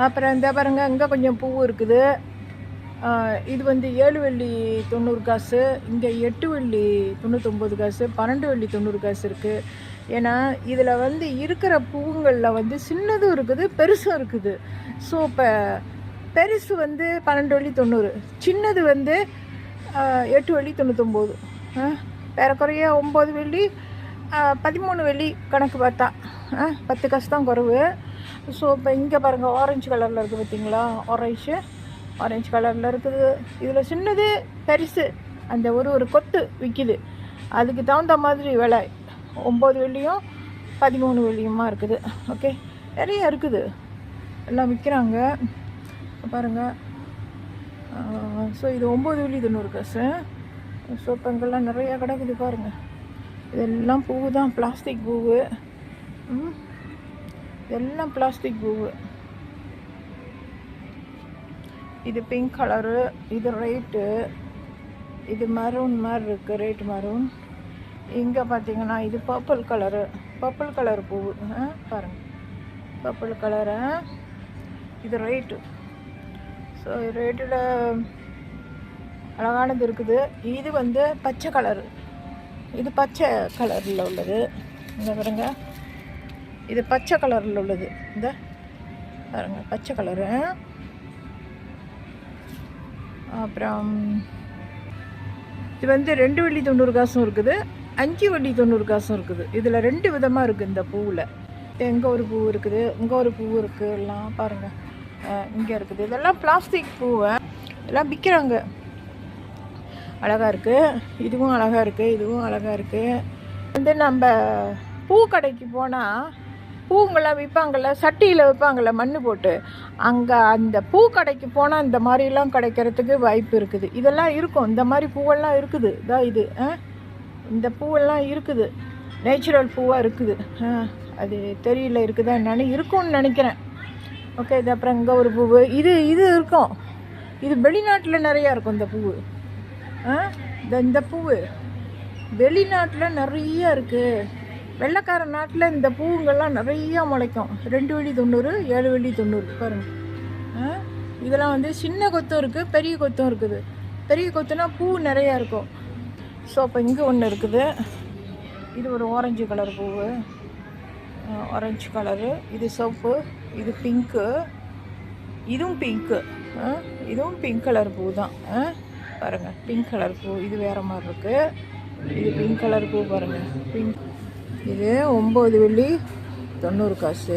அப்புறம் இந்த பாருங்க இங்கே கொஞ்சம் பூ இருக்குது. இது வந்து 7 வெள்ளி 90 காசு, இங்கே 8 வெள்ளி 99 காசு, 12 வெள்ளி 90 காசு இருக்குது. ஏன்னா இதில் வந்து இருக்கிற பூங்களில் வந்து சின்னதும் இருக்குது பெருசும் இருக்குது. ஸோ இப்போ பெருசு வந்து 12 வெள்ளி 90, சின்னது வந்து 8 வெள்ளி 99, ஏறக்குறைய 9 வெள்ளி 13 வெள்ளி கணக்கு பார்த்தா 10 காசு தான் குறைவு. ஸோ இப்போ இங்கே பாருங்கள் ஆரஞ்சு கலரில் இருக்குது பார்த்தீங்களா, ஆரஞ்சு கலரில் இருக்குது. இதில் சின்னது பெருசு அந்த ஒரு கொத்து விற்கிது, அதுக்கு தகுந்த மாதிரி விலை 9 வெள்ளியும் 13 வெள்ளியுமா இருக்குது. ஓகே, நிறைய இருக்குது, எல்லாம் விற்கிறாங்க பாருங்கள். ஸோ இது 9 வெள்ளி 90 காசு. ஸோ இப்போ இங்கெல்லாம் நிறையா கிடக்குது பாருங்கள். இதெல்லாம் பூவு தான், பிளாஸ்டிக் பூவு, இதெல்லாம் பிளாஸ்டிக் பூவு. இது பிங்க் கலரு, இது ரேட்டு, இது மரூன் மாதிரி இருக்குது, ரேட்டு மரூன். இங்கே பார்த்தீங்கன்னா இது பர்பிள் கலர் பூவு பாருங்கள், பர்பிள் கலரு, இது ரேட்டு. ஸோ ரேட்டில் அழகானது இருக்குது. இது வந்து பச்சை கலரு, இது பச்சை கலரில் உள்ளது. இந்த பாருங்க, இது பச்சை கலரில் உள்ளது, இந்த பாருங்க பச்சை கலரு. அப்புறம் இது வந்து 2 வெள்ளி 90 காசும் இருக்குது, 5 வெள்ளி 90 காசும் இருக்குது. இதில் 2 விதமாக இருக்குது இந்த பூவில். எங்கே ஒரு பூ இருக்குது, இங்கே ஒரு பூ இருக்குது, எல்லாம் பாருங்கள் இங்கே இருக்குது. இதெல்லாம் பிளாஸ்டிக் பூவை எல்லாம் விற்கிறாங்க. அழகாக இருக்குது, இதுவும் அழகாக இருக்குது, இதுவும் அழகாக இருக்குது. வந்து நம்ம பூ கடைக்கு போனால் பூங்கெல்லாம் விற்பாங்கள்ல, சட்டியில் வைப்பாங்கள்ல மண் போட்டு, அங்கே அந்த பூ கடைக்கு போனால் இந்த மாதிரிலாம் கிடைக்கிறதுக்கு வாய்ப்பு இருக்குது. இதெல்லாம் இருக்கும், இந்த மாதிரி பூவெல்லாம் இருக்குது. இதான் இது, இந்த பூவெல்லாம் இருக்குது, நேச்சுரல் பூவாக இருக்குது. அது தெரியல இருக்குதா என்னன்னு, இருக்கும்னு நினைக்கிறேன். ஓகே, இது அப்புறம் இங்கே ஒரு பூவு, இது இருக்கும், இது வெளிநாட்டில் நிறையா இருக்கும் இந்த பூவு. இந்த பூவு வெளிநாட்டில் நிறையா இருக்குது. வெள்ளைக்கார நாட்டில் இந்த பூங்கள்லாம் நிறையா முளைக்கும். 2 வெள்ளி 90, 7 வெள்ளி 90 பாருங்கள். இதெல்லாம் வந்து சின்ன கொத்தும் இருக்குது, பெரிய கொத்தும் இருக்குது. பெரிய கொத்துனா பூ நிறையா இருக்கும். ஸோ அப்போ இங்கே ஒன்று இருக்குது, இது ஒரு ஆரஞ்சு கலர் பூவு, ஆரஞ்சு கலரு. இது சிவப்பு, இது பிங்க்கு, இதுவும் பிங்க்கு, இதுவும் பிங்க் கலர் பூ தான் பாருங்கள். பிங்க் கலர் பூ, இது வேறு மாதிரி இருக்குது. இது பிங்க் கலர் பூ பாருங்கள், பிங்க். இது 9 வெள்ளி 90 காசு.